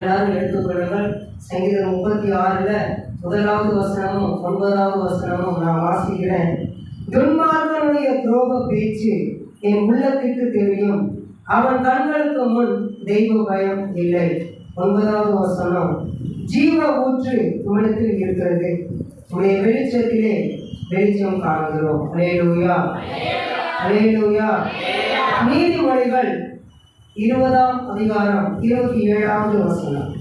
எல்லாரும் எடுத்துக்கொள்ளுங்கள். சங்கீதம் 36 முதலாவது வசனமும் 9வது வசனமும் நான் வாசிக்கிறேன். துன்மார்க்கனுடைய துரோக பேச்சு என் உள்ளத்திற்கு தெரியும், அவன் கண்களுக்கு முன் தெய்வ பயம் இல்லை. 9வது வசனம், ஜீவ ஊற்று உம்மிடத்தில் இருக்கிறது, உம்முடைய வெளிச்சத்திலே வெளிச்சம் காண்கிறோம். அல்லேலூயா, அல்லேலூயா. நீதிமொழிகள் 20ஆம் அதிகாரம் 27வது வசனம்.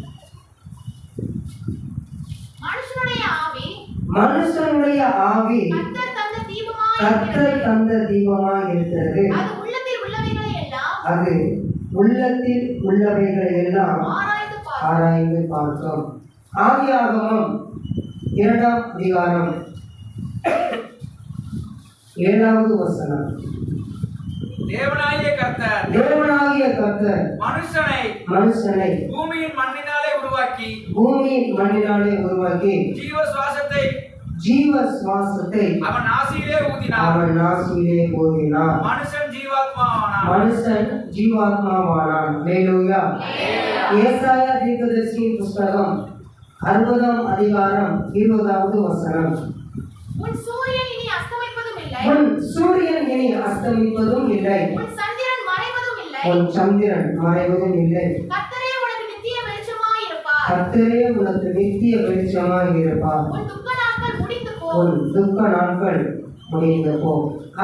மனுஷனுடைய ஆவி கர்த்தர் தந்த தீபமாய் இருக்கிறது, அது உள்ளத்தில் உள்ளவைகளை எல்லாம் ஆராய்ந்து பார்க்கும். ஆதியாகமம் 2ஆம் அதிகாரம் 7வது வசனம். தேவனாகிய கர்த்தர் மனுஷனை பூமியின் மண்ணினாலே உருவாக்கி ஜீவ சுவாசத்தை அவன் நாசியிலே ஊதினார். மனுஷன் ஜீவாத்மாவானான். அல்லேலூயா. ஏசாயா தீர்க்கதரிசியின் புத்தகம் 60ஆம் அதிகாரம் 20வது வசனம். உன் சூரியன் இனி அஸ்தமிப்பதும் இல்லை, உன் சந்திரன் மறைவதும் இல்லை. கர்த்தரே உனக்கு நித்திய வெளிச்சமாய் இருப்பார். உன் துக்க நாட்கள் முடிந்து போ.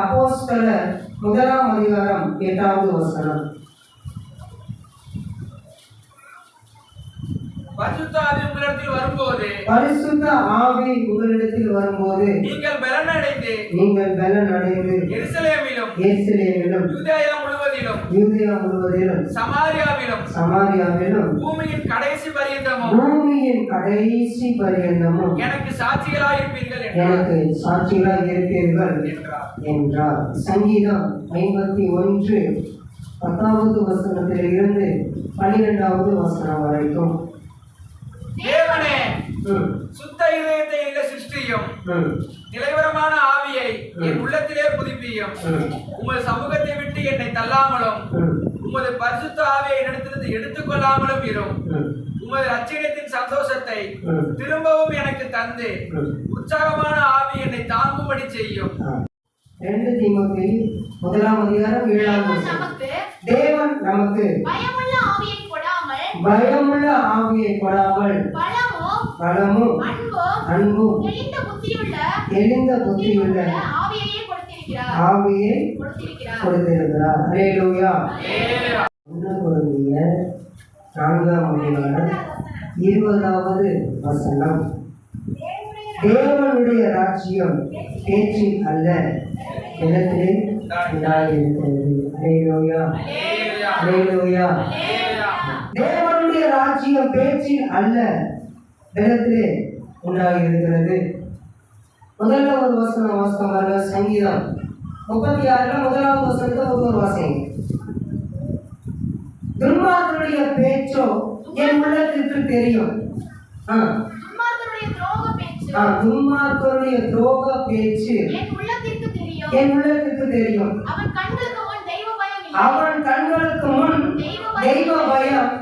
அப்போஸ்தலர் 1ஆம் அதிகாரம் 8வது வசனம். பரிசுத்த ஆவி உங்களிடத்தில் வரும்போது நீங்கள் பலன் அடைந்து எருசலேமிலும் யூதேயா முழுவதிலும் சமாரியாவிலும் பூமியின் கடைசி பரியந்தமும் எனக்கு சாட்சிகளாய் இருப்பீர்கள் என்றார். சங்கீதம் 51 10வது வசனத்தில் இருந்து 12வது வசனம் வரைக்கும். தேவனே, சுத்த இதயத்தை சிருஷ்டியும், நிலைவரமான ஆவியை என் உள்ளத்திலே புதுப்பியும். உமது சமூகத்தை விட்டு என்னை தள்ளாமலும், உமது பரிசுத்த ஆவியை என்னிடத்திலிருந்து எடுத்துக்கொள்ளாமலும் இரும். உமது ரட்சகத்தின் சந்தோஷத்தை திரும்பவும் எனக்கு தந்து உற்சாகமான ஆவி என்னை தாங்கும்படி செய்யும். 2 தீமோத்தேயு 1ஆம் அதிகாரம் 7வது வசனம். தேவன் நமக்கு பயமுள்ள ஆவியை கொடாமல் பலமும் அன்பும் தெளிந்த புத்தியுள்ள ஆவியை கொடுத்திருக்கிறார். அல்லேலூயா. 1 கொரிந்தியர் 4ஆம் அதிகாரம் 20வது வசனம். தேவனுடைய ராஜ்யம் பேச்சில் அல்ல, நிலத்திலே உண்டாயிருக்கிறது. அல்லேலூயா, அல்லேலூயா. தேவனுடைய ராஜ்யம் பேச்சில் அல்ல, நிலத்திலே உண்டாயிருக்கிறது. முதல்ல ஒரு வசனம் வாசிக்க. சங்கீதம் 36 1வது வசனத்தை ஒவ்வொரு வாசிங்க. துன்மார்க்கனுடைய பேச்சோ என் உள்ளத்திற்கு தெரியும். துன்மார்க்கனுடைய துரோக பேச்சு என் உள்ளத்திற்கு தெரியும். அவன் கண்களுக்கு முன் தெய்வ பயம்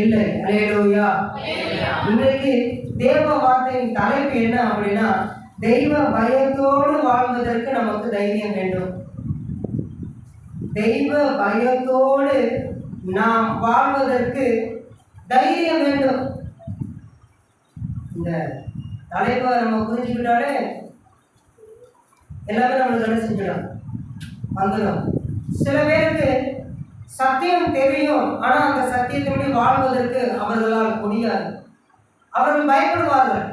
இல்லை. அல்லேலூயா. இன்றைக்கு தேவ வார்த்தையின் தலைப்பு என்ன அப்படின்னா, தெய்வ பயத்தோடு வாழ்வதற்கு நமக்கு தைரியம் வேண்டும். தெய்வ பயத்தோடு நாம் வாழ்வதற்கு தைரியம் வேண்டும். இந்த தலைப்பை நம்ம புரிஞ்சுக்கிட்டாலே எல்லாமே நம்மளுக்கு என்ன செஞ்சிடும், வந்துடும். சில பேருக்கு சத்தியம் தெரியும், ஆனா அந்த சத்தியத்தின்படி வாழ்வதற்கு அவர்களால் முடியாது. அவர்கள் பயப்படுவார்கள்.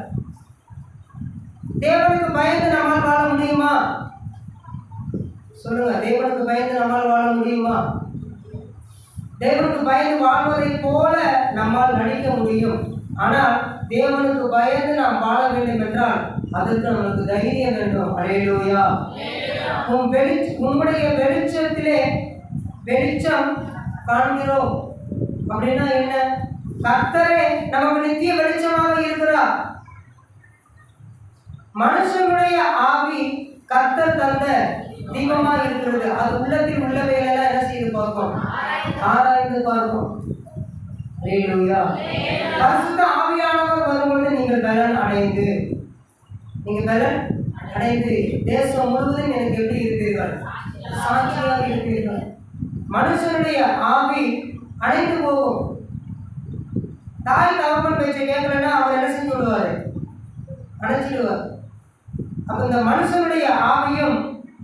தேவனுக்கு பயந்து நம்மால் வாழ முடியுமா? சொல்லுங்க, தேவனுக்கு பயந்து நம்மால் வாழ முடியுமா? தேவனுக்கு பயந்து வாழ்வதை போல நம்மால் நடிக்க முடியும். ஆனால் தேவனுக்கு பயந்து நாம் வாழ வேண்டும் என்றால் அதற்கு நமக்கு தைரியம் வேண்டும். அல்லேலூயா. உம்முடைய வெளிச்சத்திலே வெளிச்சம் காண்கிறோம் அப்படின்னா என்ன? கர்த்தரே நமக்கு நித்திய வெளிச்சமாக இருக்கிறார். மனுஷனுடைய ஆவி கர்த்தர் தந்த தீபமாக இருக்கிறது, அது உள்ளத்தில் உள்ளவைகளெல்லாம் என்ன செய்து பார்க்கும், ஆராய்ந்து பார்க்கும். அல்லேலூயா. பரிசுத்த ஆவியானவர் வரும்பொழுது நீங்கள் பலன் அடைந்து தேசம் முழுவதும் எனக்கு எப்படி இருப்பீர்கள்? சாட்சியாக இருப்பீர்கள். மனுஷனுடைய ஆவி அடைந்து போகும். தாய் தகப்பன் பேச்சை கேட்கலன்னா அவர் என்ன செஞ்சு விடுவாரு? அடைச்சிடுவார். அப்ப இந்த மனுஷனுடைய ஆவியும்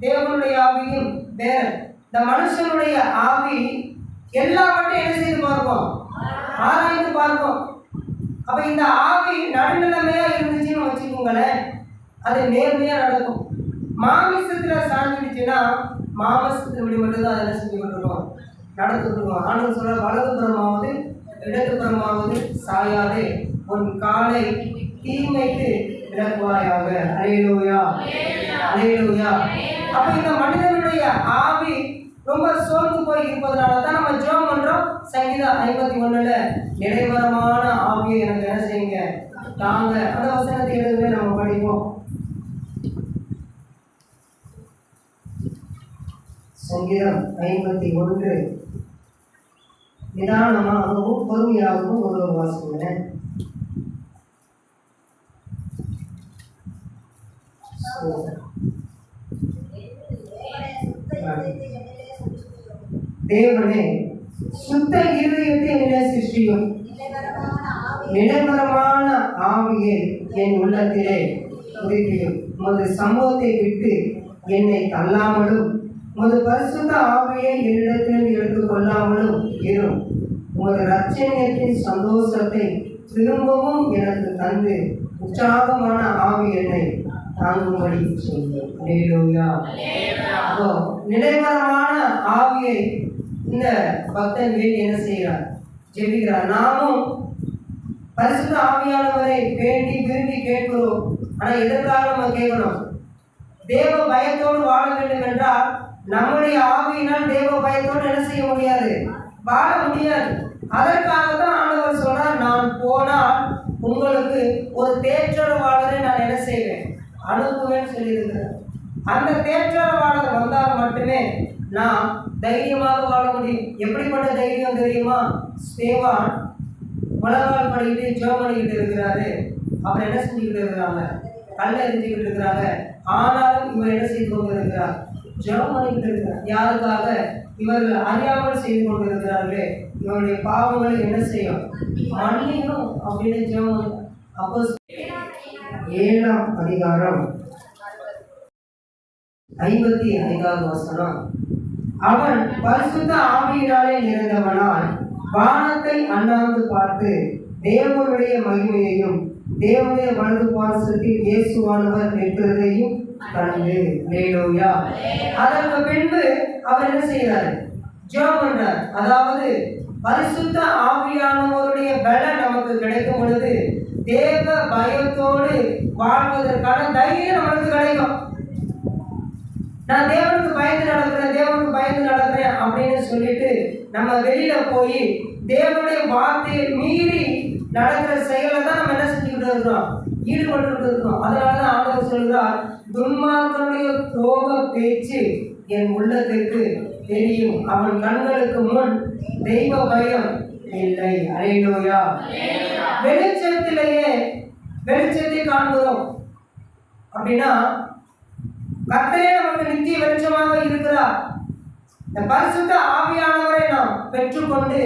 தேவனுடைய ஆவியும் வேற. இந்த மனுஷனுடைய ஆவி எல்லாவற்றையும் என்ன செய்து பார்ப்போம்? ஆராய்ந்து பார்ப்போம். அப்ப இந்த ஆவி நடுநிலைமையா இருந்துச்சுன்னு வச்சுக்கோங்களேன், அது நேர்மையா நடக்கும். மாமிசத்துல சாஞ்சிடுச்சுன்னா மாமசத்தின்படி மட்டும்தான் அதை செஞ்சு கொண்டிருக்கோம், நடந்துருக்கோம். ஆண்டு சொல்ற வலதுபுறமாவது இடதுபுறமாவது சாயாதே, உன் காலை தீமைக்கு விலக்குவாயாக. அல்லேலூயா, அல்லேலூயா. அப்ப இந்த மனிதனுடைய ஆவி ரொம்ப சோர்ந்து போய் இருப்பதனால தான் நம்ம ஜெபம் பண்றோம். சங்கீதம் 51ல நிலைவரமான ஆவியை எனக்கு என்ன செய்யுங்க தாங்க. அந்த வசனத்தை எழுதுவே நம்ம படிப்போம். சங்கீதம் 51 நிதானமாகவும் பொறுமையாகவும் ஒரு வாசிங்க. தேவனே சுத்த இருதயத்தை என்னிலே சிருஷ்டியும், நிலைவரமான ஆவியை என் உள்ளத்திலே புதுப்பியும். உமது சமூகத்தை விட்டு என்னை தள்ளாமலும் உமது பரிசுத்த ஆவியை என்னிடத்திலிருந்து எடுத்துக் கொள்ளாமலும் இரும். உமது ரட்சணியத்தின் சந்தோஷத்தை திரும்பவும் எனக்கு தந்து உற்சாகமான ஆவி என்னை தாங்கும்படி செய்யும். அல்லேலூயா. அப்போ நிலைவரமான ஆவியை இந்த பக்தன் வேண்டி என்ன செய்கிறார்? ஜெபிக்கிறார். நாமும் பரிசுத்த ஆவியானவரை வேண்டி விரும்பி கேட்கிறோம். ஆனா எதற்காக நம்ம கேட்கணும்? தேவ பயத்தோடு வாழ வேண்டும் என்றால் நம்முடைய ஆவியினால் தேவ பயத்தோடு என்ன செய்ய முடியாது? வாழ முடியாது. அதற்காகத்தான் ஆண்டவர் சொன்னார், நான் போனால் உங்களுக்கு ஒரு தேற்றரவாளரை நான் என்ன செய்வேன்? அனுப்புவேன்னு சொல்லியிருக்கிறார். அந்த தேற்றரவாளர் வந்தால் மட்டுமே நாம் தைரியமாக வாழ முடியும். எப்படிப்பட்ட தைரியம் தெரியுமா? ஸ்தேவான் முழங்கால் படிக்கிட்டு ஜெபம் பண்ணிக்கிட்டு இருக்கிறாரு. அப்புறம் என்ன செஞ்சுக்கிட்டு இருக்கிறாங்க? கல்லை எரிஞ்சுக்கிட்டு இருக்கிறாங்க. ஆனாலும் இவர் என்ன செய்து கொண்டு இருக்கிறார்? ஜெபம் பண்ணிக்கிட்டு இருக்கிறார். யாருக்காக? இவர்கள் அறியாமல் செய்து கொண்டு இருக்கிறார்களே, இவருடைய பாவங்களை என்ன செய்யும்? மன்னியும் அப்படின்னு ஜெபம். அப்போ 7ஆம் அதிகாரம் 55வது வசனம். அவன் பரிசுத்த ஆவியினாலே நிறைந்தவனாய் வானத்தை அண்ணாந்து பார்த்து தேவனுடைய மகிமையையும் தேவனுடைய வலது பாரசத்தில் இயேசுவானவர் நிற்கிறதையும் கண்டு. அல்லேலூயா. அதற்கு பின்பு அவர் என்ன செய்கிறார்? ஜெபம் பண்றார். அதாவது பரிசுத்த ஆவியானவருடைய பலன் நமக்கு கிடைக்கும் பொழுது தேவ பயத்தோடு வாழ்வதற்கான தைரியம் நமக்கு கிடைக்கும். நான் தேவனுக்கு பயந்து நடக்கிறேன் அப்படின்னு சொல்லிட்டு நம்ம வெளியில போய் தேவனுடைய வார்த்தையை மீறி நடக்கிற செயலை தான் நம்ம என்ன செஞ்சுக்கிட்டு இருக்கிறோம்? ஈடுபட்டு இருக்கிறோம். அதனாலதான் ஆண்டவர் சொல்கிறார், துன்மார்க்கனுடைய துரோக பேச்சு என் உள்ளத்திற்கு தெரியும், அவன் கண்களுக்கு முன் தெய்வ பயம் இல்லை. அல்லேலூயா. வெளிச்சத்தை காண்கிறோம் அப்படின்னா கர்த்தரே நமக்கு நித்திய வெளிச்சமாக இருக்கிறார். இந்த பரிசுத்த ஆவியானவரை நாம் பெற்றுக்கொண்டு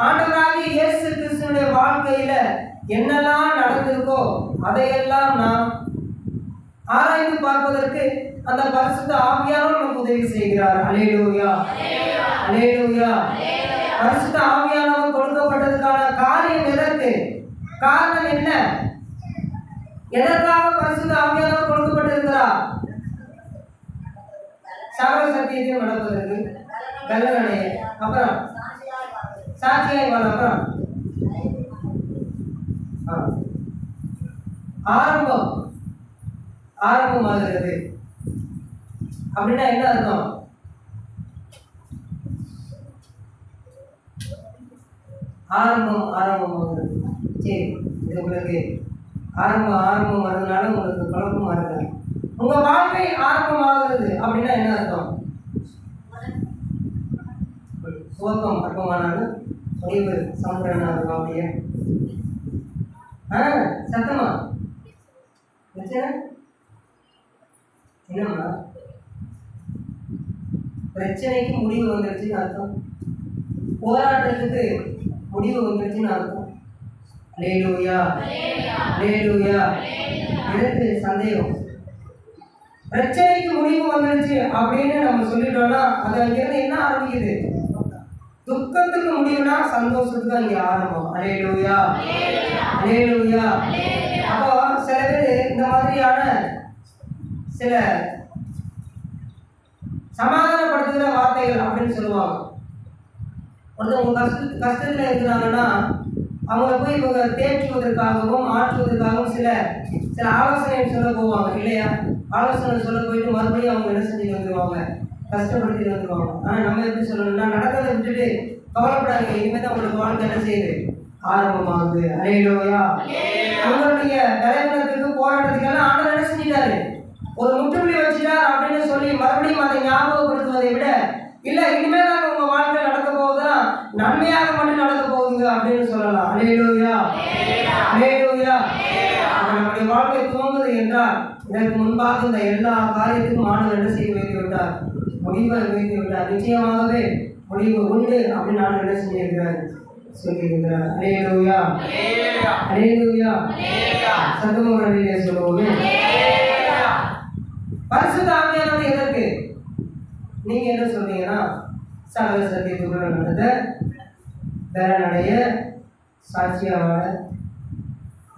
ஆண்டவராகிய இயேசு கிறிஸ்துவினுடைய வாழ்க்கையில என்னெல்லாம் நடந்திருக்கோ அதையெல்லாம் நாம் ஆராய்ந்து பார்ப்பதற்கு அந்த பரிசுத்த ஆவியானவர் நமக்கு உதவி செய்கிறார். அல்லேலூயா, அல்லேலூயா. பரிசுத்த ஆவியானவர் கொடுக்கப்பட்டதுக்கான காரியம் எதற்கு? காரணம் என்ன? எதற்காக பரிசுத்த ஆவியானவர் கொடுக்கப்பட்டிருக்கிறார்? சகல சத்தியத்தையும் நடப்பதற்கு, கல்லணைய, அப்புறம் சாட்சியாய் வாழ, அப்புறம் ஆரம்பமாகிறது. அப்படின்னா என்ன அர்த்தம்? ஆரம்பமாகிறது. சரி, இது உங்களுக்கு ஆரம்பம் வர்றதுனால உங்களுக்கு குழப்பமா இருக்காது. உங்க வாழ்க்கை ஆரம்பமாகிறது அப்படின்னா என்ன அர்த்தம்? துவக்கம் அர்ப்பமானாலும் முடிவு சமுத்திரனா இருக்கும் அப்படியே. சத்தமா என்னம்மா? பிரச்சனைக்கு முடிவு வந்துருச்சுன்னு அர்த்தம். போராட்டத்துக்கு முடிவு வந்துருச்சுன்னு அர்த்தம். அல்லேலூயா, அல்லேலூயா. எனக்கு சந்தேகம், பிரச்சனைக்கு முடிவு வந்துருச்சு அப்படின்னு நம்ம சொல்லிட்டோம்னா அது அங்கிருந்து என்ன ஆரம்பிக்குது? துக்கத்துக்கு முடிவுனா சந்தோஷத்துக்கு அங்கே ஆரம்பம். அல்லேலூயா, அல்லேலூயா. அப்போ சில பேர் இந்த மாதிரியான சில சமாதானப்படுத்துகிற வார்த்தைகள் அப்படின்னு சொல்லுவாங்க. ஒருத்தவங்க கஷ்டத்தில் இருக்கிறாங்கன்னா அவங்கள போய் இவங்க தேற்றுவதற்காகவும் ஆற்றுவதற்காகவும் சில ஆலோசனை சொல்ல போவாங்க இல்லையா? ஆலோசனை சொல்ல போயிட்டு மறுபடியும் அவங்க என்ன செஞ்சுட்டு வந்துடுவாங்க, கஷ்டப்படுத்திட்டு வந்துடுவாங்க. ஆனால் நம்ம எப்படி சொல்லணும்னா, நடக்கிறத விட்டுட்டு கவலைப்படாதீங்க, இனிமேல் தான் உங்களுக்கு வாழ்க்கை என்ன செய்யுது, ஆரம்பமாகுது. அல்லேலூயா. உங்களுடைய பலவீனத்துக்கு போராட்டத்துக்கெல்லாம் ஆண்டவர் என்ன செஞ்சிட்டாரு, ஒரு முற்றுப்புள்ளி வச்சுட்டார் அப்படின்னு சொல்லி மறுபடியும் அதை ஞாபகப்படுத்துவதை விட, இல்லை இனிமேல் தான் உங்க வாழ்க்கை நடக்க போகுதுன்னா நன்மையாக மட்டும் நடக்க போகுதுங்க அப்படின்னு சொல்லலாம். அல்லேலூயா, அல்லேலூயா. நம்முடைய வாழ்க்கை துவங்குது என்றால் இதற்கு முன்பாக இந்த எல்லா காரியத்துக்கும் ஆண்டவர் என்ன செய்து வைத்து விட்டார், முடிவை வைத்து விட்டார். நிச்சயமாகவே முடிவு உண்டு அப்படின்னு நான் என்ன செஞ்சிருக்கிறார், சொல்லியிருக்கிறார். அல்லேலூயா, அல்லேலூயா. சத்தமுறையிலே சொல்லுவோமே. பரிசுத்த ஆவியானவர் எதற்கு? நீங்க என்ன சொல்றீங்கன்னா, சகல சத்தியத்துக்குள்ள நடந்த தரநடைய சாட்சியாக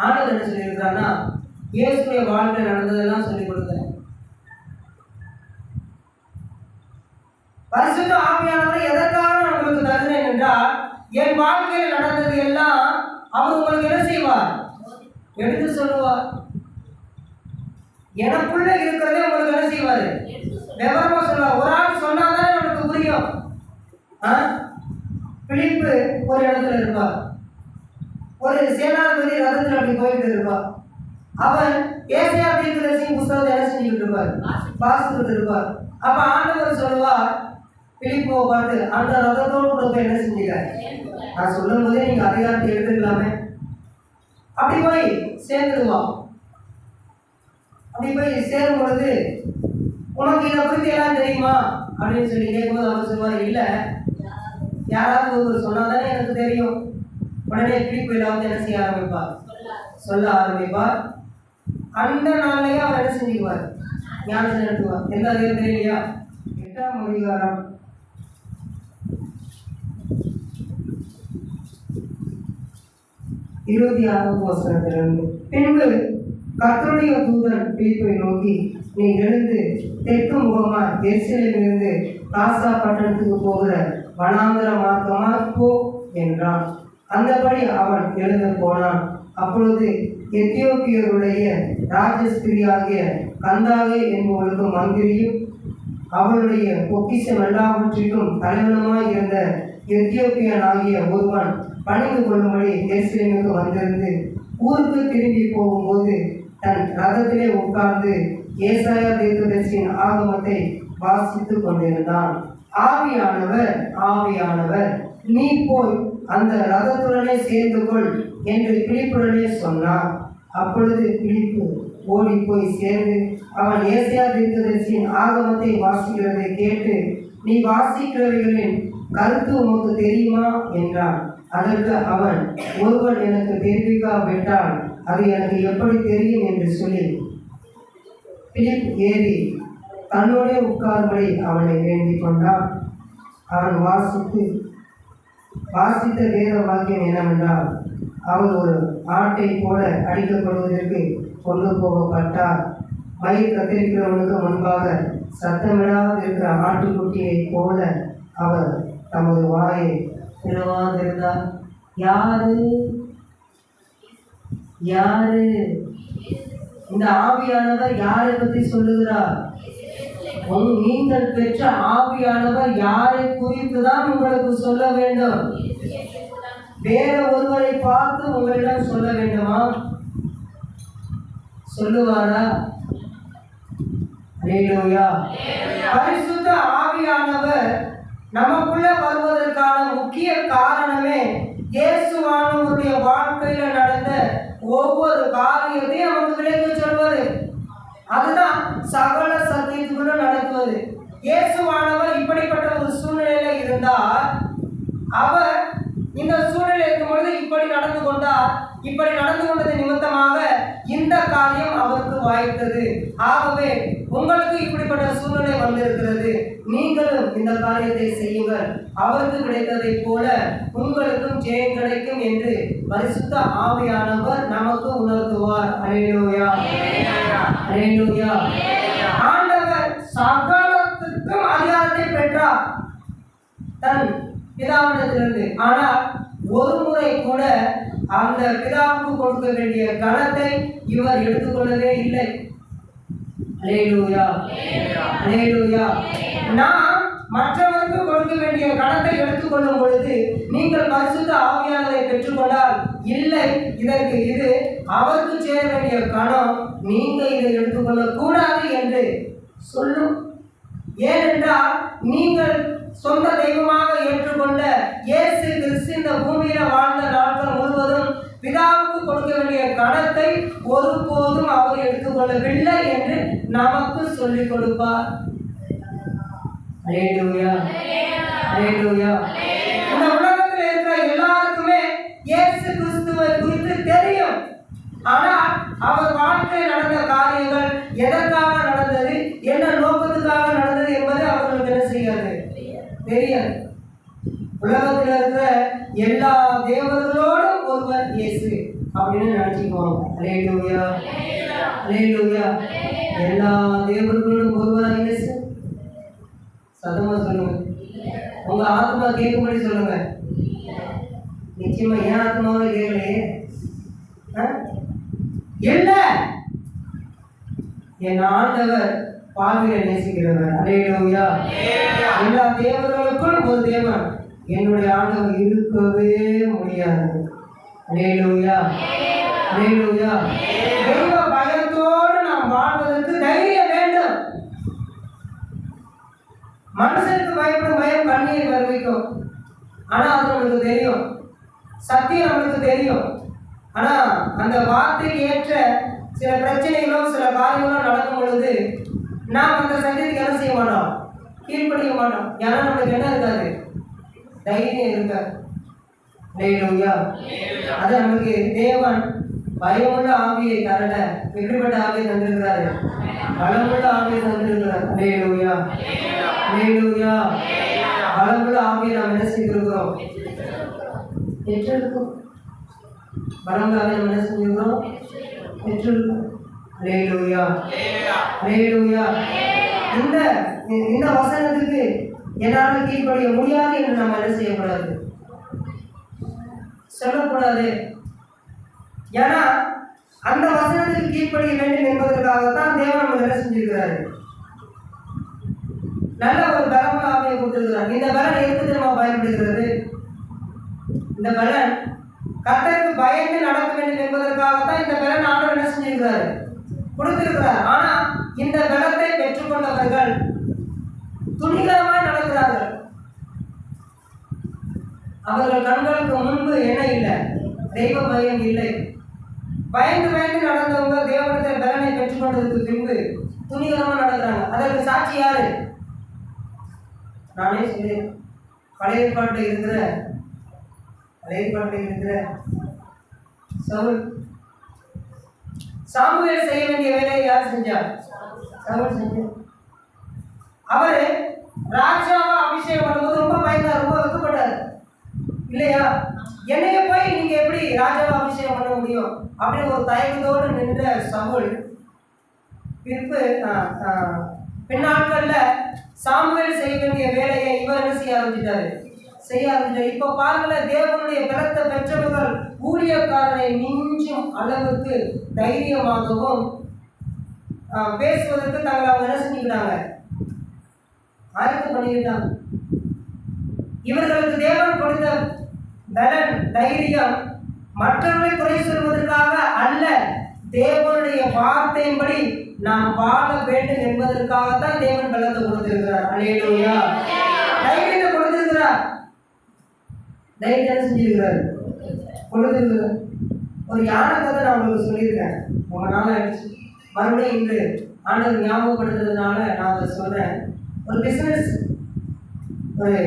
ஆண்டவர் என்ன சொல்லியிருக்கிறான்னா, இயேசுடைய வாழ்க்கை நடந்ததெல்லாம் சொல்லிக் கொடுக்கிறேன். பரிசுத்த ஆவியானவர் எதற்காக நான் உங்களுக்கு தருகிறேன் என்றால், என் வாழ்க்கையில் நடந்தது எல்லாம் அவர் உங்களுக்கு என்ன செய்வார், எடுத்து சொல்லுவார். எனக்குள்ள இருக்கிறதே உங்களுக்கு என்ன செய்வாரு, விவரமா சொல்லுவார். ஒரு ஆள் சொன்னாதான் நமக்கு புரியும். பிலிப்பு ஒரு இடத்துல இருப்பார், ஒரு சேனாதிபதி ரதத்தில் அப்படி போயிட்டு இருப்பார். அவன் ஏசாயா தீர்க்கதரிசியின் புத்தகத்தை என்ன செஞ்சுட்டு இருப்பார், வாசித்துட்டு இருப்பார். அப்ப ஆண்டவர் சொல்லுவார் பிலிப்போ பார்த்து, அந்த ரதத்தோடு கூட போய் என்ன செஞ்சீங்க, நான் சொல்லும் போதே நீங்க அதிகாரத்தை எடுத்துக்கலாமே. அப்படி போய் சேர்ந்துடுவான். அப்படி போய் சேரும் பொழுது, உனக்கு இதை குறித்து எல்லாம் தெரியுமா அப்படின்னு சொல்லி கேட்கும்போது அவர் சொல்லுவார், இல்லை யாராவது ஒருவர் சொன்னாதானே எனக்கு தெரியும். உடனே பிலிப்பு எல்லாவது என்ன செய்ய ஆரம்பிப்பார், சொல்ல ஆரம்பிப்பார். அந்த நாள்லயே அவர் என்ன செஞ்சுக்குவார், ஞானத்தை எடுத்துவார். எந்த அதிகாரம் தெரியலையா? 8ஆம் அதிகாரம் 26வது வசனத்திலிருந்து. பின்பு கர்த்தருடைய தூதன் பிலிப்பை நோக்கி, நீ எழுந்து தெற்கு முகமாய் எருசலேமிலிருந்து காசா பட்டணத்துக்கு போகிற வனாந்தர மார்க்கமாய் போ என்றான். அந்தபடி அவன் எழுந்து போனான். அப்பொழுது எத்தியோப்பியருடைய ராஜஸ்திரியாகிய கந்தாகே என்பவளுக்கு மந்திரியும் அவளுடைய பொக்கிஷம் எல்லாவற்றிற்கும் தலைவனுமாய் இருந்த எத்தியோப்பியனாகிய ஒருவன் பணிந்து கொள்ளும்படி எருசலேமுக்கு வந்திருந்து ஊருக்கு திரும்பி போகும்போது தன் ரதத்திலே உட்கார்ந்து ஏசாயா தீர்க்கதரிசியின் ஆகமத்தை வாசித்துக் கொண்டிருந்தான். ஆவியானவர் நீ போய் அந்த ரதத்துடனே சேர்ந்து கொள் என்று பிலிப்புடனே சொன்னான். அப்பொழுது பிலிப்பு ஓடி போய் சேர்ந்து அவன் ஏசாயா தீர்க்கதரிசியின் ஆகமத்தை வாசிக்கிறதை கேட்டு, நீ வாசிக்கிறவைகளின் கருத்து உமக்கு தெரியுமா என்றான். அதற்கு அவன், ஒருவன் எனக்கு தெரிவிக்காவிட்டால் அது எனக்கு எப்படி தெரியும் என்று சொல்லி பிலிப் ஏறி தன்னோடே உட்கார்படி அவனை வேண்டிக் கொண்டான். அவன் வாசித்த வேத வாக்கியம் என்னவென்றால், அவர் ஒரு ஆட்டை போல அடிக்கப்படுவதற்கு கொண்டு போகப்பட்டார். மயிர் கத்திரிக்கிறவனுக்கு முன்பாக சத்தமிடாது இருக்கிற ஆட்டுக்குட்டியை போல அவர் தமது வாயை திறவாதிருந்தார். யாரு இந்த ஆவியானவர் யாரை பற்றி சொல்லுகிறார்? நீங்கள் பெற்ற ஆவியானவர் யாரை குறித்து தான் உங்களுக்கு சொல்ல வேண்டும்? வேற ஒருவரை பார்த்து உங்களிடம் சொல்ல வேண்டுமா? சொல்லுவாரா? அல்லேலூயா. பரிசுத்த ஆவியானவர் நமக்குள்ள வருவதற்கான முக்கிய காரணமே இயேசுவானவருடைய வாழ்க்கையில நடந்த ஒவ்வொரு காரியத்தையும் நமக்கு விளக்கி சொல்வது. அதுதான் சகல சத்தியத்துக்குள்ள நடத்துவது. இயேசுவானவர் இப்படிப்பட்ட ஒரு சூழ்நிலையில இருந்தால் அவர் இந்த சூழ்நிலை இருக்கும் பொழுது இப்படி நடந்து கொண்டார். இப்படி நடந்து கொண்டது நிமித்தமாக இந்த காரியம் அவருக்கு வாய்த்தது. ஆகவே உங்களுக்கு இப்படிப்பட்ட சூழ்நிலை வந்திருக்கிறது, நீங்களும் இந்த காரியத்தை செய்யுங்கள், அவருக்கு கிடைத்ததை போல உங்களுக்கும் ஜெயம் கிடைக்கும் என்று பரிசுத்த ஆவியானவர் நமக்கு உணர்த்துவார். அல்லேலூயா, அல்லேலூயா. ஆண்டவர் சகலத்துக்கும் அதிகாரத்தை பெற்றார் தன் பிதாவிடத்திலிருந்து. ஆனால் ஒரு முறை கூட அந்த பிதாவுக்கு கொடுக்க வேண்டிய கணத்தை இவர் எடுத்துக்கொள்ளவே இல்லை. அல்லேலூயா, அல்லேலூயா. நாம் மற்றவருக்கு கொடுக்க வேண்டிய கணத்தை எடுத்துக்கொள்ளும் பொழுது நீங்கள் பரிசுத்த ஆவியானவரை பெற்றுக்கொண்டால், இல்லை இதற்கு இது அவருக்கு சேர வேண்டிய கணம், நீங்க இதை எடுத்துக்கொள்ள கூடாது என்று சொல்லும். ஏனென்றால் நீங்கள் சொந்த தெய்வமாக ஏற்றுக்கொண்ட இயேசு கிறிஸ்து இந்த பூமியில வாழ்ந்த நாட்கள் முழுவதும் பிதாவுக்கு கொடுக்க வேண்டிய கணத்தை ஒருபோதும் அவர் எடுத்துக்கொள்ளவில்லை என்று நமக்கு சொல்லிக் கொடுப்பார். அல்லேலூயா, அல்லேலூயா. இந்த உலகத்தில் இருக்கிற எல்லாருக்குமே இயேசு கிறிஸ்துவை குறித்து தெரியும். ஆனால் அவர் வாழ்க்கையில் நடந்த காரியங்கள் எதற்காக நடந்தது, என்ன நோக்கத்துக்காக நடந்தது என்பது அவர்களுக்கு என்ன செய்யாது, தெரியாது. உலகத்தில் இருக்கிற எல்லா தேவர்களோடும் ஒருவர் இயேசு அப்படின்னு நினைச்சுக்குவாங்க. அல்லேலூயா, அல்லேலூயா. எல்லா தேவர்களோடும் ஒருவர் இயேசு. சத்தமா சொல்லுங்க. உங்க ஆத்மா கேட்கும்படி சொல்லுங்க. நிச்சயமா என் ஆத்மாவே கேட்கலையே. இல்ல, என் ஆண்டவர் பாவியை நேசிக்கிறவர். அல்லேலூயா. எல்லா தேவர்களுக்கும் ஒரு தேவன், என்னுடைய ஆண்டவர் இருக்கவே முடியாது. அல்லேலூயா, அல்லேலூயா. தெய்வ பயத்தோடு நாம் வாழ்வதற்கு தைரியம் வேண்டும். மனுஷனுக்கு பயப்படும் பயம் கண்ணீர் வருவிக்கும். ஆனா அது நம்மளுக்கு தெரியும், சத்தியம் நம்மளுக்கு தெரியும். ஆனா அந்த வார்த்தைக்கு ஏற்ற சில பிரச்சனைகளும் சில காரியங்களும் நடக்கும் பொழுது நாம் அந்த சத்தியத்துக்கு என்ன செய்ய மாட்டோம், கீழ்ப்படிய மாட்டோம். ஏன்னா நம்மளுக்கு என்ன இருக்காது, தைரியம் இருக்காது. அல்லேலூயா. அது நமக்கு தேவன் பயமுள்ள ஆவியை தரல, எப்படிப்பட்ட ஆவியை தந்திருக்கிறாரு, பலமுள்ள ஆவியை தந்திருக்கிறார். அல்லேலூயா, அல்லேலூயா. பலமுள்ள ஆவியை நாம் என்ன செய்திருக்கிறோம், பெற்றிருக்கோம். பலமுள்ள ஆவியை நாம் என்ன செஞ்சிருக்கிறோம், பெற்றிருக்கோம். அல்லேலூயா, அல்லேலூயா. இந்த வசனத்துக்கு என்னால் கீழ்ப்படிய முடியாது என்று நாம் என்ன செய்யக்கூடாது, சொல்லக்கூடாது. ஏன்னா அந்த வசனத்துக்கு கீழ்ப்படிய வேண்டும் என்பதற்காகத்தான் தேவன் நம்ம என்ன செஞ்சிருக்கிறாரு, நல்ல ஒரு பலமுள்ள ஆவியை கொடுத்திருக்கிறார். இந்த பலன் எதுக்கு திரும்ப பயன்படுகிறது, இந்த பலன் கர்த்தருக்கு பயந்து நடக்க வேண்டும் என்பதற்காகத்தான் இந்த பலன் ஆண்டவர் என்ன செஞ்சிருக்கிறாரு, கொடுத்திருக்கிறார். ஆனா இந்த பலத்தை பெற்றுக்கொண்டவர்கள் துணிகரமாய் நடக்கிறார்கள். அவர்கள் கண்களுக்கு முன்பு என்ன இல்லை, தெய்வ பயம் இல்லை. பயந்து பயந்து நடந்தவங்க தேவனத்தை பலனை பெற்றுக்கொண்டதுக்கு பின்பு துணிகரமா நடக்கிறாங்க. அதற்கு சாட்சி யாரு, நானே சொல்றேன். பழைய ஏற்பாட்டில் இருக்கிற சவுல், சாமுவேல் செய்ய வேண்டிய வேலையை யார் செஞ்சார், சவுல் செஞ்சார். அவரு ராஜாவா அபிஷேகம் பண்ணும்போது ரொம்ப பயந்தார், ரொம்ப வெக்கப்பட்டார் இல்லையா. என்னைய போய் நீங்க எப்படி ராஜாவா அபிஷேகம் பண்ண முடியும் அப்படின்னு ஒரு தயக்கத்தோடு நின்ற சவுல் பின்னாட்கள்ல சாமுவேல் செய்ய வேண்டிய வேலையை இவர் என்ன செய்ய ஆரம்பிச்சிட்டாரு. இப்ப பாருங்கள, தேவனுடைய பலத்தை பெற்றவர்கள் ஊழியக்காரனை மிஞ்சும் அளவுக்கு தைரியமாகவும் பேசுவதற்கு தங்களை அவங்க என்ன செஞ்சுக்கிறாங்க, ஆயத்தம் பண்ணிக்கிட்டாங்க. இவர்களுக்கு தேவன் கொடுத்த பலன் தைரியம் மற்றவர்களை குறை சொல்வதற்காக அல்ல, தேவனுடைய வார்த்தையின்படி நாம் வாழ வேண்டும் என்பதற்காகத்தான் தேவன் பலத்தை கொடுத்திருக்கிறார். அல்லேலூயா. தைரியத்தை செஞ்சிருக்கிறார்? தைரியம் என்ன செஞ்சிருக்கிறாரு? கொடுத்திருக்கிறார். ஒரு யானை கதை நான் உங்களுக்கு சொல்லியிருக்கேன், ரொம்ப நாள் ஆயிடுச்சு. மறுபடியும் இன்று ஆண்டவர் ஞாபகப்படுத்துறதுனால நான் அதை சொல்றேன். ஒரு பிசினஸ் ஒரு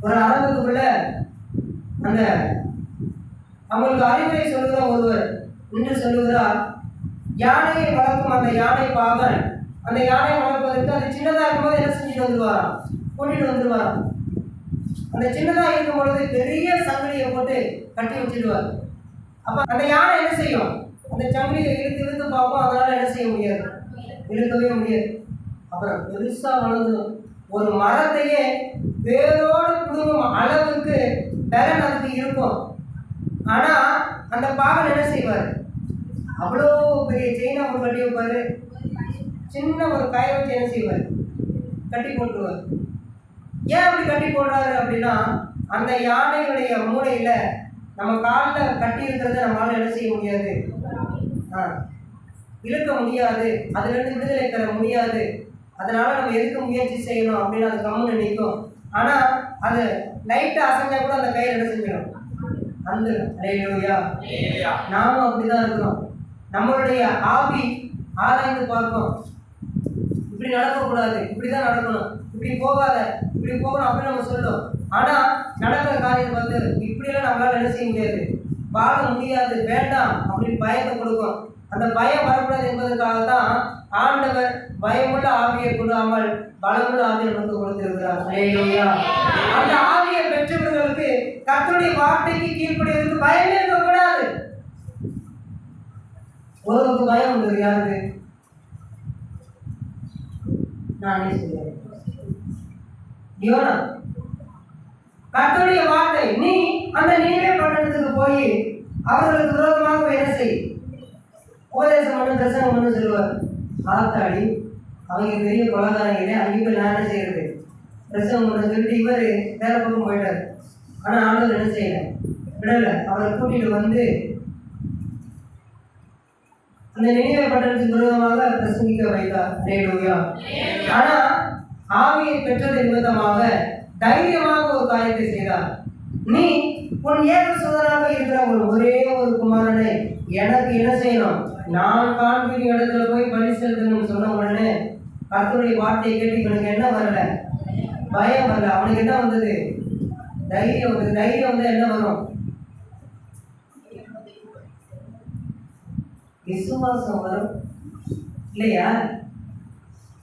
ஒரு அரங்குக்குள்ள அந்த அவங்களுக்கு அறிவுரை சொல்லுகிற ஒருவர் என்று சொல்லுகிறார், யானையை வளர்க்கும் அந்த யானை பாகன் அந்த யானை வளர்ப்பதற்கு அது சின்னதாக இருக்கும்போது என்ன செஞ்சுட்டு வந்துருவாராம், கூட்டிட்டு வந்துருவாராம். அந்த சின்னதாக இருக்கும் பொழுது பெரிய சங்கிலியை போட்டு கட்டி வச்சிடுவார். அப்போ அந்த யானை என்ன செய்யும்? அந்த சங்கிலியை இழுத்து இழுத்து பார்ப்போம், அதனால என்ன செய்ய முடியாது, இழுக்கவே முடியாது. அப்புறம் பெருசாக வளர்ந்து ஒரு மரத்தையே வேரோடு குடும்பம் அளவுக்கு பலன் அதுக்கு இருக்கும். ஆனால் அந்த பாகன் என்ன செய்வார்? அவ்வளோ பெரிய செயினை ஒரு கட்டி வைப்பார், சின்ன ஒரு கயிறை வச்சு என்ன செய்வார்? கட்டி போட்டுருவார். ஏன் அப்படி கட்டி போடுறாரு அப்படின்னா, அந்த யானைகளுடைய மூளையில நம்ம காலில் கட்டி இருக்கிறத நம்மளால என்ன செய்ய முடியாது, இழுக்க முடியாது, அதுலேருந்து விடுதலை பெற முடியாது. அதனால நம்ம எதுக்கு முயற்சி செய்யணும் அப்படின்னு அது கம்முன்னு நிற்கும். ஆனால் அது லைட்டாக அசைஞ்சா கூட அந்த கயிறு என்ன செஞ்சிடும், அந்த அல்லேலூயா. நாமும் அப்படிதான் இருக்கிறோம். நம்மளுடைய ஆவி ஆராய்ந்து பார்க்கும், இப்படி நடக்கக்கூடாது, இப்படிதான் நடக்கணும், இப்படி போகாத, இப்படி போகணும் அப்படின்னு நம்ம சொல்லும். ஆனால் நடக்கிற காரியம் பார்த்து இப்படியெல்லாம் நம்மளால என்ன செய்ய முடியாது, வாழ முடியாது, வேண்டாம் அப்படின்னு பயத்தை கொடுக்கும். அந்த பயம் வரக்கூடாது என்பதற்காக தான் ஆண்டவர் பயமுள்ள ஆவியை கொள்ளாமல் பலமுள்ள ஆவியை நமக்கு கொடுத்திருக்கிறார். அல்லேலூயா. அந்த ஆவியை பெற்றவர்களுக்கு கர்த்தருடைய வார்த்தைக்கு கீழ்ப்படிவதற்கு பயமே இருக்கக்கூடாது. ஒருவருக்கு பயம் உண்டு, யாருக்கு? நானே சொல்றேன், யோனா. கர்த்தருடைய வார்த்தை, நீ அந்த நினைவே பட்டணத்துக்கு போய் அவர்களுக்கு விரோதமாக என்ன செய், உபதேசம் பண்ணு, தரிசனம் பண்ணு சொல்லுவார். ஆத்தாடி, அவங்க பெரிய கொலகாரங்களே, அங்கே போய் நான் என்ன செய்யறது, தரிசனம் பண்ண சொல்லிட்டு இவர் வேற பக்கம் போயிட்டார். ஆனால் ஆண்டவர் என்ன செய்யல, விடலை. அவரை கூட்டிட்டு வந்து அந்த நினைவே பட்டணத்துக்கு விரோதமாக பிரசங்கிக்க வைத்தார். அல்லேலூயா. ஆனா ஆவியை பெற்றது நிமித்தமாக தைரியமாக ஒரு காரியத்தை செய்தார். நீ உன் ஏக சுதனாக இருக்கிற ஒரே ஒரு குமாரனை எனக்கு என்ன செய்யணும், நான் காண்பிக்கும் இடத்துல போய் பலி செலுத்தணும்னு சொன்ன உடனே கர்த்தருடைய வார்த்தையை கேட்டு இவனுக்கு என்ன வரல, பயம் வரல. அவனுக்கு என்ன வந்தது, தைரியம் வந்தது. தைரியம் வந்து என்ன வரும், விசுவாசம் வரும் இல்லையா?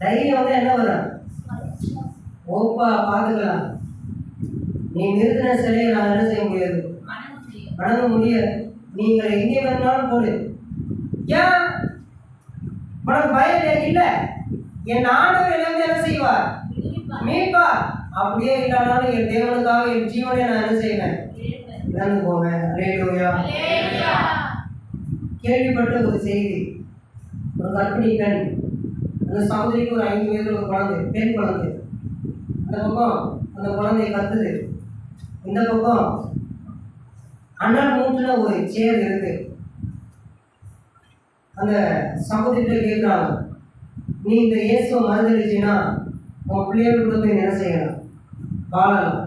தைரியம் வந்து என்ன வரும், ஓப்பா பார்த்துக்கலாம், நீ நிறுத்தின சிலையை நான் என்ன செய்ய முடியாது, வணங்க முடியாது, நீங்கள் எங்கே வேணாலும் போடு. ஏன் உனக்கு பயம் இல்லை? என் ஆண்டவர் எல்லாமே என்ன செய்வார், மீட்பா. அப்படியே இல்லாட்டாலும் என் தேவனுக்காக என் ஜீவனை நான் என்ன செய்வேன், இழந்து போவேன். அல்லேலூயா. கேள்விப்பட்ட ஒரு செய்தி, ஒரு கர்ப்பிணி பெண், அந்த சகோதரிக்கு ஒரு 5 வயது ஒரு குழந்தை, பெண் குழந்தை. அந்த பக்கம் அந்த குழந்தை கத்துது, இந்த பக்கம் அண்ணன் மூட்டுல ஒரு சேர் இருக்கு. அந்த சகோதரிட்ட கேட்குறாங்க, நீ இந்த இயேசுவை மறுதளிச்சின்னா உன் பிள்ளையோட போய் என்ன செய்யலாம், வாழலாம்,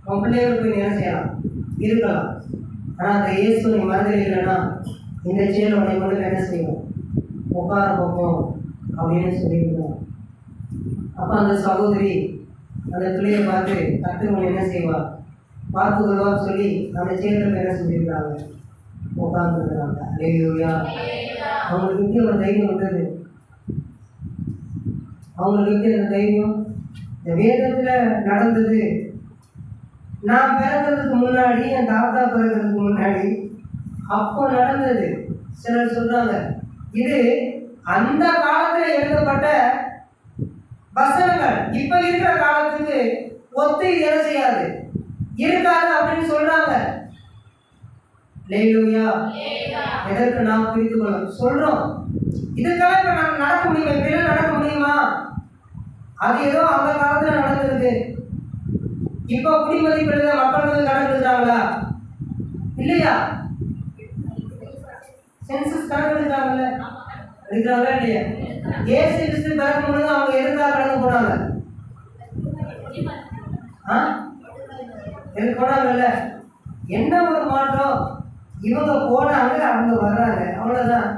உன் பிள்ளையோட போய் என்ன செய்யலாம், இருக்கலாம். ஆனால் அந்த இயேசுவை நீ மறுதளிக்கலைன்னா இந்த சேரில் உடைய முதல்ல என்ன செய்வோம், உட்கார போகும் அப்படின்னு சொல்லியிருக்கோம். அப்போ அந்த சகோதரி அந்த பிள்ளையை பார்த்து கத்துவங்க என்ன செய்வா, பார்த்து வருவான்னு சொல்லி அந்த சேரில் என்ன செஞ்சுருக்காங்க, உட்கார்ந்துருக்கிறாங்க. அல்லேலூயா. அவங்களுக்கு எப்படி ஒரு தைரியம் வந்தது, அவங்களுக்கு எப்படி அந்த தைரியம், இந்த வேதத்தில் நடந்தது. நான் பிறக்கிறதுக்கு முன்னாடி, என் தாத்தா பிறக்கிறதுக்கு முன்னாடி அப்போ நடந்தது. சிலர் சொல்றாங்க இது அந்த காலத்தில் எழுதப்பட்ட வசனங்கள், இப்ப இருக்கிற காலத்துக்கு ஒத்து என்ன செய்யாது, இருக்காது அப்படின்னு சொல்றாங்க. அல்லேலூயா. எதற்கு நாம் பிரித்து கொள்ள சொல்றோம், இதுக்கெல்லாம் இப்ப நம்ம நடக்க முடியுமா, இப்படிலாம் நடக்க முடியுமா? அது ஏதோ அந்த காலத்துல நடந்திருக்கு. இப்ப குடிமதிப்பு மக்கள் வந்து கணக்கு எடுக்கிறாங்களா இல்லையா? சென்சஸ் கணக்கு எடுக்கிறாங்கல்ல, எடுக்கிறாங்களா இல்லையா? ஏசு கிறிஸ்து பிறக்கும் பொழுது அவங்க எதுக்காக கடந்து போனாங்க, எனக்கு போனாங்கல்ல, என்ன ஒரு மாற்றம், இவங்க போனாங்க அவங்க வர்றாங்க, அவ்வளோதான்.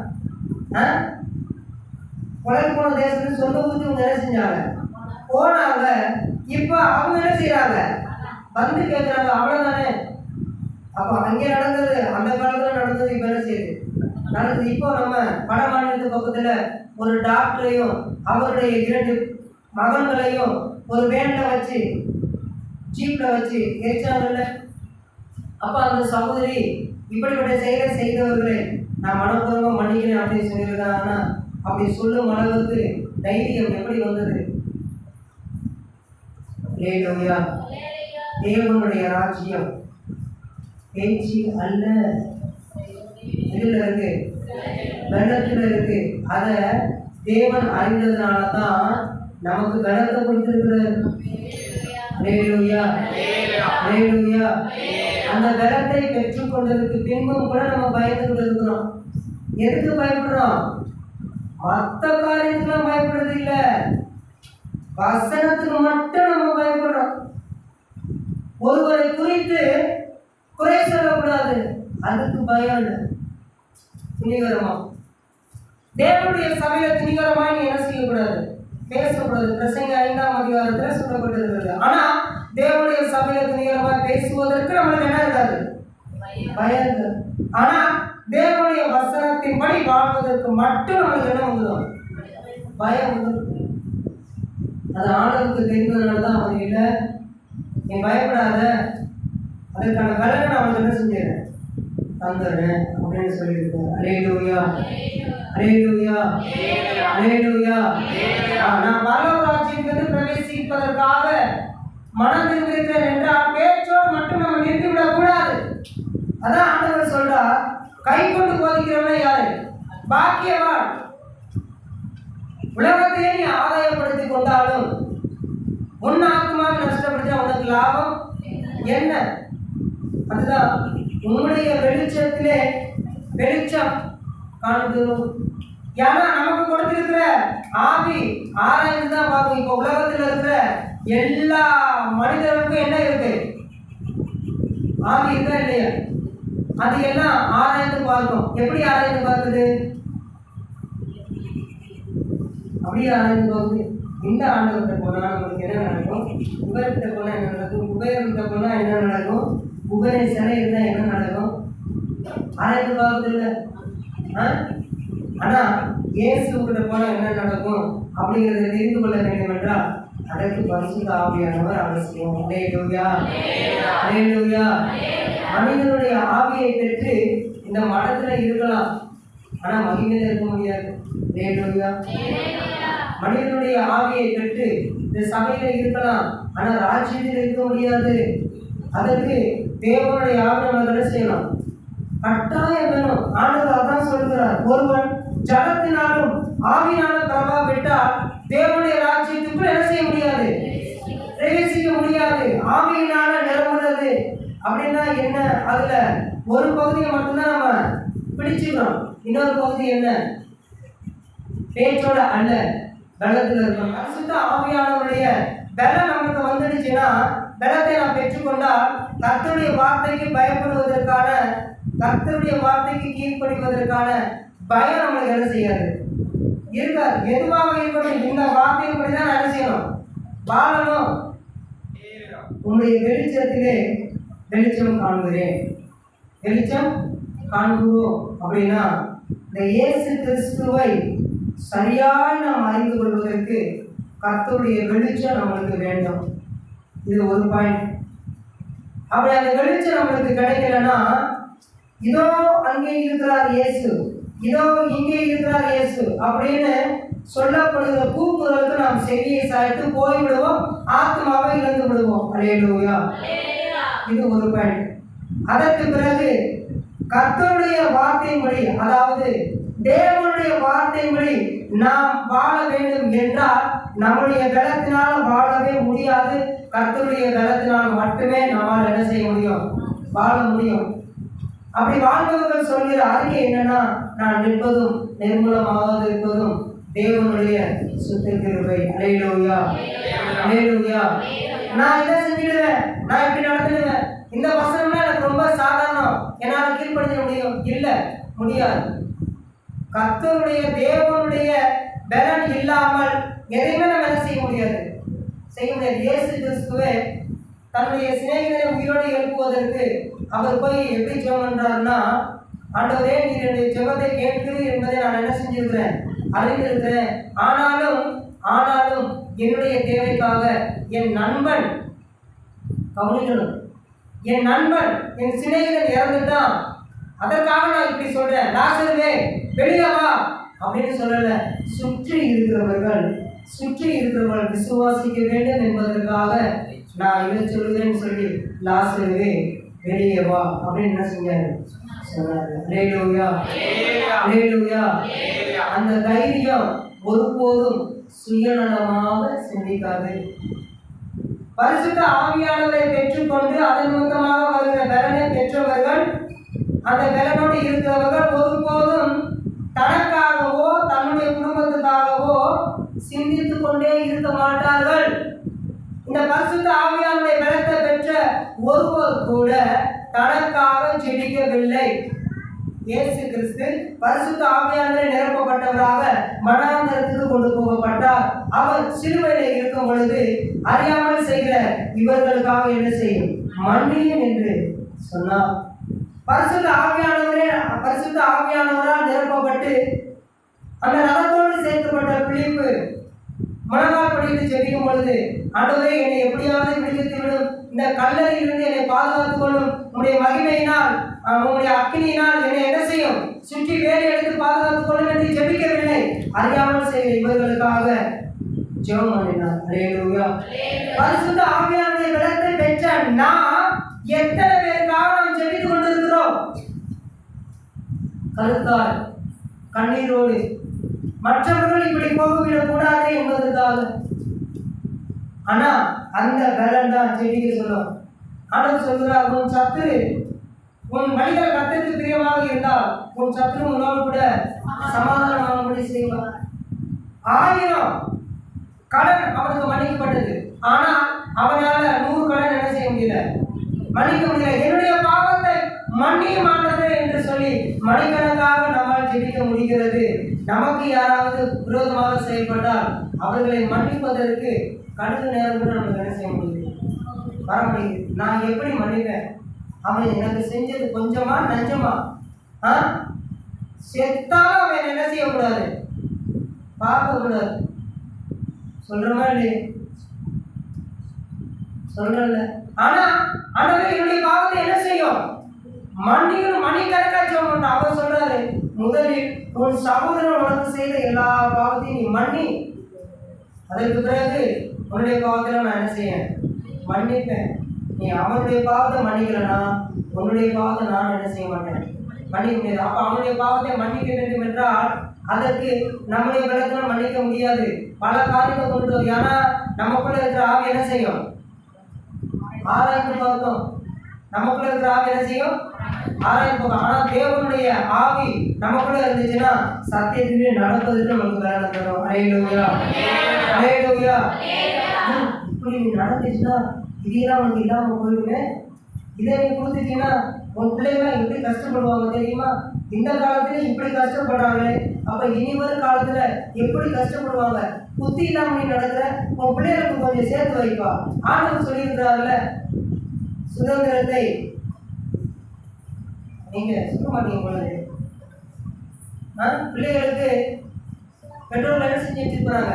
கொலைக்கு போன தேசத்துக்கு சொந்த ஊருக்கு இவங்க என்ன செஞ்சாங்க, போனாங்க. இப்போ அவங்க என்ன செய்யறாங்க, வந்து கேட்குறாங்க, அவ்வளோதானே. அப்போ அங்கே நடந்தது, அந்த காலத்தில் நடந்தது, இப்போ என்ன செய்யுது நடந்தது. இப்போ நம்ம வட மாநிலத்து பக்கத்தில் ஒரு டாக்டரையும் அவருடைய 2 மகன்களையும் ஒரு வேனில் வச்சு ஜீப்பில் வச்சு எரிச்சாங்கல்ல. அப்போ அந்த சகோதரி இப்படிப்பட்ட செயலை செய்தவர்களை நான் மனப்பூர்வமாக மன்னிக்கிறேன் அப்படின்னு சொல்லியிருக்காங்கன்னா, அப்படி சொல்லும் அளவுக்கு தைரியம் எப்படி வந்தது? அல்லேலூயா. தேவனுடைய ராஜ்யம் பேச்சு அல்ல, இதில் இருக்கு, வெள்ளத்தில் இருக்கு. அதை தேவன் அறிந்ததுனால தான் நமக்கு கனத்தை கொடுத்திருக்கிறார். அல்லேலூயா, அல்லேலூயா. அந்த பலத்தை பெற்றுக்கொண்டதுக்கு பின்பும் கூட நம்ம பயந்து இருக்கிறோம். எதுக்கு பயப்படுறோம்? மற்ற காரியத்துலாம் பயப்படுறது இல்லை, வசனத்துக்கு மட்டும் நம்ம பயப்படுறோம். ஒருவரை குறித்து குறை சொல்லக்கூடாது, அதுக்கு பயம் இல்லை. துணிகரமா தேவனுடைய சபையில துணிகரமா நீ என்ன செய்யக்கூடாது, பேசக்கூடாது. பிரசங்க 5ஆம் அதிகாரத்தில் சொல்லப்பட்டிருக்கிறது. ஆனா தேவனுடைய சபையில துணிகரமா பேசுவதற்கு நம்மளுக்கு என்ன இருக்காது, பயம் இருக்காது. ஆனா தேவனுடைய வசனத்தின்படி வாழ்வதற்கு மட்டும் நம்மளுக்கு என்ன வந்துடும், பயம் வந்துடும். அது ஆண்டவருக்கு தெரிந்ததுனால தான் அவன் இல்லை, நீ பயப்படாத, அதற்கான பலனை நான் அவனுக்கு என்ன செஞ்சிடறேன், தந்துடுறேன் அப்படின்னு சொல்லியிருக்கேன். அல்லேலூயா, அல்லேலூயா, அல்லேலூயா. நான் பரலோகராஜ்யத்திற்கு பிரவேசிப்பதற்காக மனம் திரும்பியிருக்கிறேன் என்றால் பேச்சோடு மட்டும் நம்ம நிறுத்திவிடக் கூடாது. அதான் ஆண்டவர் சொல்றார், கை கொண்டு போதிக்கிறவன் யாரு, பாக்கியவான். உலகத்தையே நீ ஆதாயப்படுத்திக் கொண்டாலும் உன் ஆத்மாவை நஷ்டப்படுத்த உனக்கு லாபம் என்ன? அதுதான் உன்னுடைய வெளிச்சத்திலே வெளிச்சம் காண்கிறோம். ஏன்னா நமக்கு கொடுத்திருக்கிற ஆவி ஆராய்ந்து தான் பார்க்கும். இப்போ உலகத்தில் இருக்கிற எல்லா மனிதர்களுக்கும் என்ன இருக்கு, ஆவி இருக்கா இல்லையா? அது எல்லாம் ஆராய்ந்து பார்க்கும். எப்படி ஆராய்ந்து பார்க்குது? அப்படியே ஆராய்ந்து பார்க்குது. இந்த ஆண்டவர்கிட்ட போனால் நம்மளுக்கு என்ன நடக்கும், உபயர்கிட்ட போனால் என்ன நடக்கும், உபயர்கிட்ட போனால் என்ன நடக்கும், உபய சிலை இருந்தால் என்ன நடக்கும், ஆராய்ந்து பார்க்குறது இல்லை. ஆனால் இயேசுகிட்ட போனால் என்ன நடக்கும் அப்படிங்கிறத தெரிந்து கொள்ள வேண்டும் என்றால் அதற்கு பரிசுத்த ஆவியானவர் அவசியம். அல்லேலூயா, அல்லேலூயா. மனிதனுடைய ஆவியை பெற்று இந்த மடத்தில் இருக்கலாம், ஆனால் மகிமையில் இருக்க முடியாது. அல்லேலூயா. மனிதனுடைய ஆவியை பெற்று இந்த சபையில இருக்கலாம், ஆனால் ராஜ்யத்தில் இருக்க முடியாது. அதற்கு தேவனுடைய ஆவி நம்ம என்ன செய்யணும், கட்டாயம் வேணும். ஆண்டவர் அதான் சொல்கிறார், ஒருவன் ஜலத்தினாலும் ஆவியினாலும் பிரபாவிட்டால் தேவனுடைய ராஜ்யத்துக்குள் என்ன செய்ய முடியாது, பிரவேசிக்க முடியாது. ஆவியினால நிரம்புறது அப்படின்னா என்ன? அதுல ஒரு பகுதியை மட்டும்தான் நம்ம பிடிச்சுக்கிறோம், இன்னொரு பகுதி என்ன, பேச்சோட அல்ல, பலத்தில் இருக்கணும். பரிசுத்த ஆவியானவருடைய பலம் நமக்கு வந்துடுச்சுன்னா, பலத்தை நாம் பெற்றுக்கொண்டால் கர்த்தருடைய வார்த்தைக்கு பயப்படுவதற்கான, கர்த்தருடைய வார்த்தைக்கு கீழ்ப்படிவதற்கான பயம் நம்மளுக்கு என்ன செய்யாது, இருக்காது. எதுவாக இருக்கணும், இந்த வார்த்தையின்படி தான் என்ன செய்யணும், வாழணும். உங்களுடைய வெளிச்சத்திலே வெளிச்சம் காண்கிறேன், வெளிச்சம் காண்கிறோம் அப்படின்னா இந்த இயேசு கிறிஸ்துவை சரியாக நாம் அறிந்து கொள்வதற்கு கர்த்தருடைய வெளிச்சம் நம்மளுக்கு வேண்டும். இது ஒரு பாயிண்ட். அப்படி அந்த வெளிச்சம் நம்மளுக்கு கிடைக்கலன்னா, இதோ அங்கே இருக்கிறார் இயேசு, இதோ இங்கே இருக்கிறார் இயேசு அப்படின்னு சொல்லப்படுகிற கூக்குரலுக்கு நாம் செவியை சாய்த்து போய்விடுவோம், ஆத்மாவை இழந்து விடுவோம். அல்லேலூயா. இது ஒரு பாயிண்ட். அதற்கு பிறகு கர்த்தருடைய வார்த்தையின்படி, அதாவது தேவனுடைய வார்த்தையின்படி நாம் வாழ வேண்டும் என்றால் நம்முடைய பலத்தினால் வாழவே முடியாது. கர்த்தருடைய பலத்தினால் மட்டுமே நம்மால் என்ன செய்ய முடியும், வாழ முடியும். அப்படி வாழ்ந்தவர்கள் சொல்கிற அறிக்கை என்னன்னா, நான் நிற்பதும் நிர்மூலமாக இருப்பதும் தேவனுடைய சுத்த கிருபை. அல்லேலூயா, அல்லேலூயா. நான் இதை செஞ்சிடுவேன், நான் இப்படி நடந்துடுவேன், இந்த வசனம்னா எனக்கு ரொம்ப சாதாரணம், என்னால் கீழ்ப்படிஞ்ச முடியும். இல்லை, முடியாது. கர்த்தருடைய தேவனுடைய பலன் இல்லாமல் எதையுமே நம்ம என்ன செய்ய முடியாது, செய்ய முடியாது. இயேசு கிறிஸ்துவே தன்னுடைய சிநேகிதரை உயிரோடு எழுப்புவதற்கு அவர் போய் எப்படி ஜெபம் பண்றாருன்னா, ஆண்டவரே நீர் என்னுடைய ஜெபத்தை கேட்கிறீர் என்பதை நான் என்ன செஞ்சிருக்கிறேன், அறிந்திருக்கிறேன். ஆனாலும் என்னுடைய தேவைக்காக என் நண்பன், கவனிக்கணும், என் நண்பன் என் சிநேகிதன் இறந்துட்டான், அதற்காக நான் இப்படி சொல்றேன், லாசருவே வெளியே வா அப்படின்னு சொல்லல. சுற்றி இருக்கிறவர்கள் விசுவாசிக்க வேண்டும் என்பதற்காக நான் இதை சொல்லுவேன்னு சொல்லி லாசருவே வெளியே வா அப்படின்னு என்ன செஞ்சாரு, சொன்னாரு. அல்லேலூயா, அல்லேலூயா. அந்த தைரியம் ஒருபோதும் சுயநலமாக சிந்திக்காது. பரிசுத்த ஆவியானவரை பெற்றுக்கொண்டு அதன் நிமித்தமாக வருகிற பலனை பெற்றவர்கள், அந்த பலனோடு இருக்கிறவர்கள் ஒருபோதும் தனக்காகவோ தன்னுடைய குடும்பத்துக்காகவோ சிந்தித்துக் கொண்டே இருக்க மாட்டார்கள். இந்த பரிசுத்த ஆவியானவரை பலத்தை பெற்ற ஒருவர் கூட தனக்காக ஜெபிக்கவில்லை. இயேசு கிறிஸ்து பரிசுத்த ஆவியானவரை நிரப்பப்பட்டவராக மனாந்தரத்துக்கு கொண்டு போகப்பட்டார். அவர் சிலுவையில் இருக்கும் பொழுது அறியாமல் செய்கிற இவர்களுக்காக என்ன செய்யும், மன்னியும் என்று சொன்னார். பரிசுத்த ஆவியானவரால் நிரப்பப்பட்டு அந்த ரதத்தோடு சேர்க்கப்பட்ட பிலிப்பு முழங்கால் படித்து ஜெபிக்கும் பொழுது, ஆண்டவரே என்னை எப்படியாவது விடுவித்து விடும், இந்த கல்லறையிலிருந்து என்னை பாதுகாத்துக் கொள்ளும், உங்களுடைய மகிமையினால் உங்களுடைய அக்கினியினால் என்னை என்ன செய்யும், சுற்றி வேலை எடுத்து பாதுகாத்துக் கொள்ளும் என்று ஜெபிக்கவில்லை. அறியாமல் செய்கிற இவர்களுக்காக ஜெபம் பண்ணினார். அல்லேலூயா. பரிசுத்த ஆவியானவருடைய பலத்தை பெற்ற நாம் எத்தனை பேருக்காக நாம் ஜெபித்துக் கொண்டிருக்கிறோம்? கருத்தால், கண்ணீரோடு, மற்றவர்கள் இப்படி போகவிடக் கூடாது என்பதற்காக. ஆனா அந்த பலன் தான் ஜெபிக்க சொல்லும். ஆண்டவர் சொல்கிறார், உன் சத்துரு உன் வழிகள் கர்த்தருக்கு பிரியமாக இருந்தால் உன் சத்துரு உன்னோடு கூட சமாதானமாகும்படி செய்வார். 1000 கடன் அவனுக்கு மன்னிக்கப்பட்டது. ஆனா அவனால 100 கடன் என்ன செய்ய முடியல, மன்னிக்க முடியல. என்னுடைய பாவத்தை மன்னியும் ஆண்டவரே என்று சொல்லி மணிக்கணக்காக நம்மால் ஜெபிக்க முடிகிறது. நமக்கு யாராவது விரோதமாக செயல்பட்டால் அவர்களை மன்னிப்பதற்கு கடுகு நேரம் கூட நமக்கு என்ன செய்ய முடியுது, வர முடியுது. நான் எப்படி மன்னிப்பேன்? அவன் எனக்கு செஞ்சது கொஞ்சமா நஞ்சமா? செத்தாலும் அவன் என்ன செய்யக்கூடாது, பார்க்க கூடாது. சொல்றமா இல்லையே? சொல்றல. ஆனா ஆண்டவரே என்னுடைய பாவத்தை என்ன செய்யும், மன்னிக்கணும், மணிக்கணக்கா ஜெபம் பண்றான். அவர் சொல்றாரு, முதலில் உன் சகோதரன் உனக்கு செய்த எல்லா பாவத்தையும் நீ மன்னி, அதற்கு பிறகு உன்னுடைய பாவத்தை நான் என்ன செய்ய மன்னிப்பேன். நீ அவனுடைய பாவத்தை மன்னிக்கலனா உன்னுடைய பாவத்தை நான் என்ன செய்ய மாட்டேன், மன்னிக்க முடியாது. அப்ப அவனுடைய பாவத்தை மன்னிக்க வேண்டும் என்றால் அதற்கு நம்முடைய பலத்தினால் மன்னிக்க முடியாது. பல காரியத்தை கொண்டு வரும். ஏன்னா நமக்குள்ள இருக்கிற ஆவி என்ன செய்யும், ஆராய்ந்து பார்த்தோம். நமக்குள்ள இருக்கிற ஆவி என்ன செய்யும், ஆராய்ந்து பார்த்தோம். ஆனா தேவனுடைய ஆவி நமக்குள்ள இருந்துச்சுன்னா சத்தியத்திலே நடப்பதற்கு நமக்கு வேலை தரும். அல்லேலூயா, அல்லேலூயா. இப்படி நடந்துச்சுன்னா இதெல்லாம் உனக்கு இல்லாம போயிடுங்க. இதை நீ கொடுத்துட்டீங்கன்னா உன் பிள்ளைங்களாம் எப்படி கஷ்டப்படுவாங்க தெரியுமா? இந்த காலத்துல இப்படி கஷ்டப்படுறாங்களே, அப்ப இனி வரும் காலத்துல எப்படி கஷ்டப்படுவாங்க? புத்தி இல்லாம நீ நடக்கிற, உன் பிள்ளைகளுக்கு கொஞ்சம் சேர்த்து வைப்பா. ஆண்டவர் சொல்லியிருக்கிறாருல, சுதந்திரத்தை நீங்க சொல்ல மாட்டீங்க பொழுது பிள்ளைகளுக்கு பெற்றோர்கள் என்ன செஞ்சு வச்சுட்டு போறாங்க,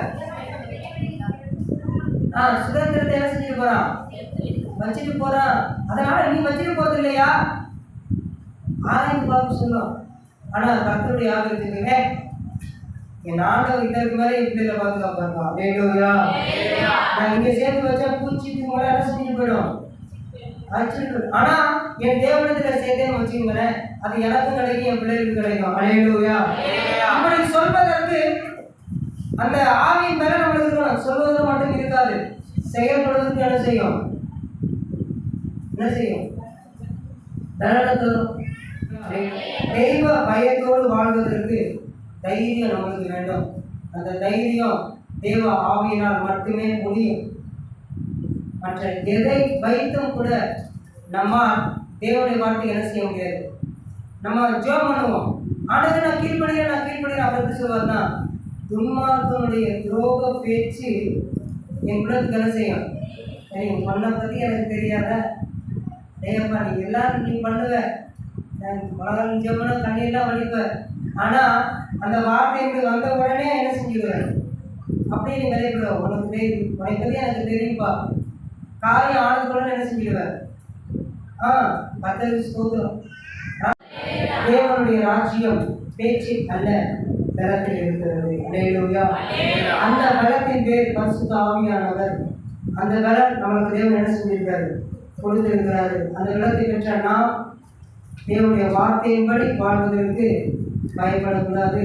சுதந்திரத்தை என்ன செஞ்சுட்டு போறான், வச்சுட்டு போறான். அதனால நீ வச்சுட்டு போறது இல்லையா, ஆராய்ந்து பார்க்க சொல்லும். ஆனா கர்த்தருடைய ஆதரவுக்கு என் ஆண்டவர் இதற்கு மேலே என் பிள்ளைகளை பாதுகாப்பாருப்பா. அல்லேலூயா. நான் இங்க சேர்த்து வச்சா பூச்சிட்டு மேலே என்ன செஞ்சுட்டு போயிடும், வச்சுட்டு. ஆனா என் தேவனத்துல சேர்த்தேன்னு வச்சுக்கோங்களேன், அது எனக்கும் கிடைக்கும், என் பிள்ளைகளுக்கு கிடைக்கும். அல்லேலூயா. அப்படி சொல்வதற்கு அந்த ஆவியின் மேல நம்மளுக்கு இருக்கணும். சொல்வதற்கு மட்டும் இருக்காது, செயல்படுவதற்கு என்ன செய்யும், என்ன செய்யும், தண்டனை தரும். தெய்வ பயத்தோடு வாழ்வதற்கு தைரியம் நமக்கு வேண்டும். அந்த தைரியம் தேவ ஆவியினால் மட்டுமே முடியும். மற்ற எதை வைத்தும் கூட நம்மால் தேவனுடைய வார்த்தை என்ன செய்ய முடியாது. நம்ம ஜெபம் பண்ணுவோம், ஆண்டவரே நான் கீழ்ப்படுகிறேன் அவருக்கு சொல்வார்னா, துன்மார்க்கனுடைய துரோக பேச்சு என் உள்ளத்துக்கு என்ன செய்யும். சரி உன்னை பற்றி எனக்கு தெரியாத ஏப்பா நீ எல்லாரும் நீ பண்ணுவ, மலகாலம் ஜெபம்னா கண்ணீர்லாம் வலிப்ப, ஆனால் அந்த வார்த்தை எப்படி வந்த உடனே என்ன செஞ்சுடுவேன் அப்படியே நீ விளையாடுவ. உனக்கு தெரியும், உனக்கு பற்றி எனக்கு தெரியும்ப்பா, காரியம் ஆனதுக்குள்ள என்ன செஞ்சிடுவேன். கர்த்தருக்கு ஸ்தோத்திரம். தேவனுடைய ராஜ்யம் பேச்சு அல்ல, பலத்தில் இருக்கிறது. அல்லேலூயா. அந்த பலத்தின் பேர் பரிசுத்த ஆவியானவர். அந்த பலம் நமக்கு தேவன் என்ன செஞ்சிருக்காரு, கொடுத்திருக்கிறாரு. அந்த பலத்தை பெற்ற நாம் தேவனுடைய வார்த்தையின்படி வாழ்வதற்கு பயப்படக்கூடாது,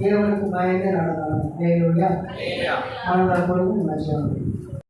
தேவனுக்கு பயந்து நடக்கலாம். அல்லேலூயா. ஆண்டவர் பொறுத்து